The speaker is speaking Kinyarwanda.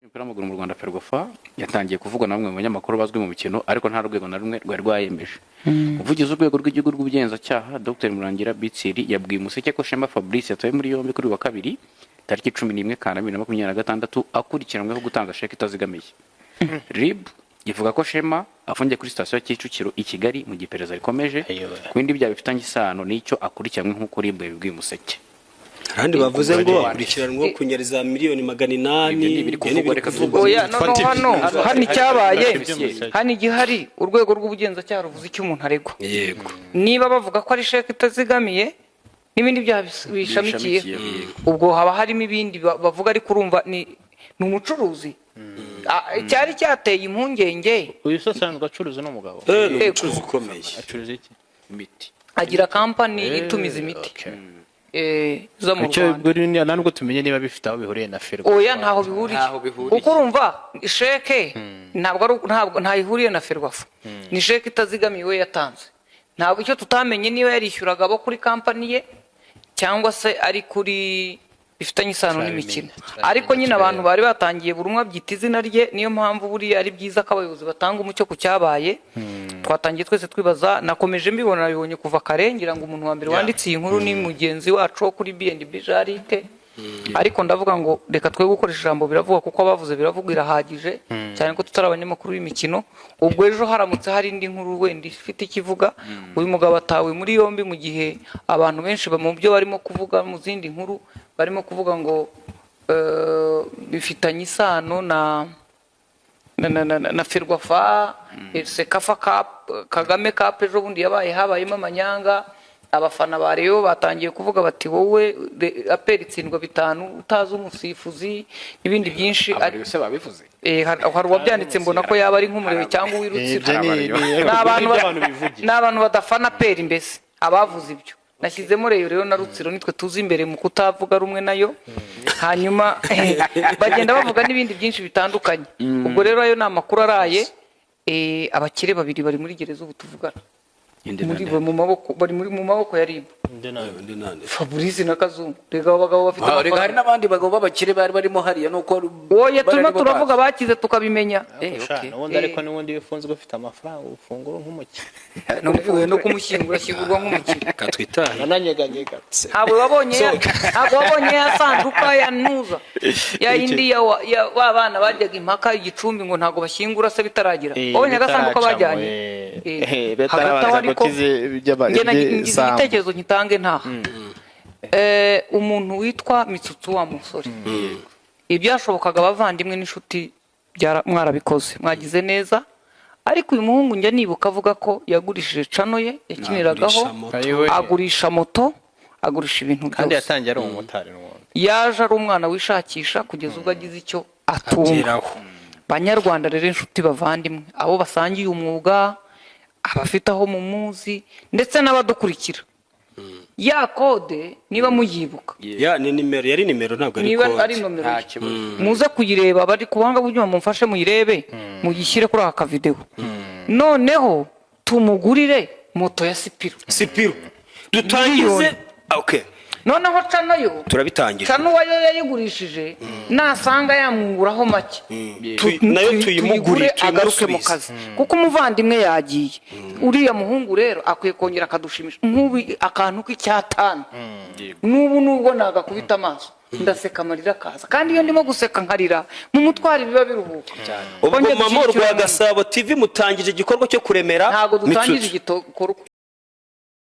Umupira w'amaguru mu Rwanda Ferwafa yatangiye kuvugwa na bamwe mu banyamakuru bazwi mu mikino ariko nta rwego na rumwe rwari rwayemeje. Umuvugizi w'urwego rw'igihugu rw'ubugenzacyaha Dr Murangira Bitsiri yabwiye Umuseke ko Shema Fabrice yatawe muri yombi kuri wa kabiri tariki 11 Kanama 2026 akurikiranweho gutanga sheke itazigamiye. RIB ivuga ko Shema afungiye kuri station ya Kicukiro i Kigali mu gipereza rikomeje ku bindi bya bifitanye isano n'icyo akurikiranwe nk'uko RIB yabwiye Umuseke. Kandi bavuze ngo akurikiranwa kunyariza miliyoni 800. Oya hano icyabaye hano igihari urwego rw'ubugenzacyaha ruvuze icyo umuntu aregwa. Yego. Niba bavuga ko ari sheke itazigamiye n'ibindi byaha bishamikiye ubwo haba harimo ibindi bavuga ari kurumva ni umucuruzi. Cyari cyateye impungenge. Uyu sosanzwe acuruza n'umugabo. Umucuruzi ukomeye. Acuruza iki? Imiti. Agira company itumiza imiti. Zo mu Rwanda. Nubwo tumenye niba bifite aho bihuriye na Ferwafa. Oya ntaho bihuriye. Uko urumva sheke ntabwo ntayihuriye na Ferwafa. Ni sheke itazigamiwe yatanze. Ntabwo icyo tutamenye niba yarishyuraga abo kuri company ye cyangwa se ari kuri bifitanye isano n'imikino. Ariko nyine abantu bari batangiye buri umwe abyita izina rye, niyo mpamvu buri ari byiza ko abayobozi batanga umucyo ku cyabaye. Twatangiye twese twibaza, nakomeje mbibona bibonye kuva karengira ngo umuntu wa mbere wanditse iyi nkuru ni mugenzi wacu kuri BNB Jarike. Ariko ndavuga ngo reka twe gukoresha ijambo biravuga kuko abavuze biravuga irahagije cyane ko tutari abanyamakuru b'imikino. Ubwo ejo haramutse hari indi nkuru wenda ifite ikivuga uyu mugabo atawe muri yombi mu gihe abantu benshi mu byo barimo kuvuga mu zindi nkuru barimo kuvuga ngo bifitanye isano na Ferwafa, Sekafa Cup, Kagame Cup ejo bundi yabaye habayemo amanyanga. Abafana ba Rayon batangiye kuvuga bati wowe aperi itsindwa 5 utazi umusifuzi n'ibindi byinshi. Ari se babivuze. Hari uwabyanditse mbona ko yaba ari nk'umurebe cyangwa uwirutsira. N'abantu badafana aperi mbese abavuze ibyo. Nashyizemo rero na Rutsiro nitwe tuzi imbere mu kutavuga rumwe nayo. Hanyuma bagenda bavuga n'ibindi byinshi bitandukanye. Ubwo rero ayo namakuru araye abakire babiri bari muri gereza ubu tuvugana. Muri mu maboko ya RIB. Fabrice na Kazungu. Rega abagabo bafite rega hari n'abandi bagabo babakire bari barimo hariya nuko oya turimo turavuga bakize tukabimenya. Nubundi ariko n'ubundi bifunzwe ufite amafaranga ufungura nk'umukire. No kumushyingura ashyingurwa nk'umukire. Katwitaye. Nananyeganyega. Ntabwo wabonye ya sanduka ya ntuza. Ya indi ya babana bajyaga impaka igicumbi ngo ntago bashyingura se bitaragira. Wabonye agasanduka bajyanye. Hagati igitekerezo nkitange ntaha. Umuntu witwa Mitsutsu wa musore. Ibyashobokaga abavandimwe n'inshuti mwarabikoze mwagize neza. Ariko uyu muhungu njya nibuka avuga ko yagurishije cano ye yakiniragaho, agurisha moto, agurisha ibintu byose. Kandi yatangiye ari umumotari n'ubundi. Yaje ari umwana wishakisha kugeza ubwo agize icyo atunga. Banyarwanda rero inshuti bavandimwe abo basangiye umwuga, abafite aho mu muzi ndetse n'abadukurikira. Ya kode niba muyibuka. Ya ni nimero yari nimero ntabwo ari kode. Niba ari nomero muze kuyireba bari kubanga buryo mumfashe muyirebe mugishyire kuri aka video. Noneho tumugurire moto ya Sipiro. Dutangize. Okay. Noneho cano yo turabitangira. Cano wayo yayigurishije nasanga yamwunguraho make. Nayo tuyimugure agaruke mu kazi. Kuko umuvandimwe yagiye. Uriya muhungu rero akwiye kongera akadushimisha. Nk'ubi akantu k'icyatanu. Nubwo nagakubita amaso. Ndaseka amarira kaza. Kandi iyo ndimo guseka nkarira mu mutwari biba biruhuka. Ubwo Mamoro rwa Gasabo TV mutangije igikorwa cyo kuremera. Ntago dutangije igikorwa.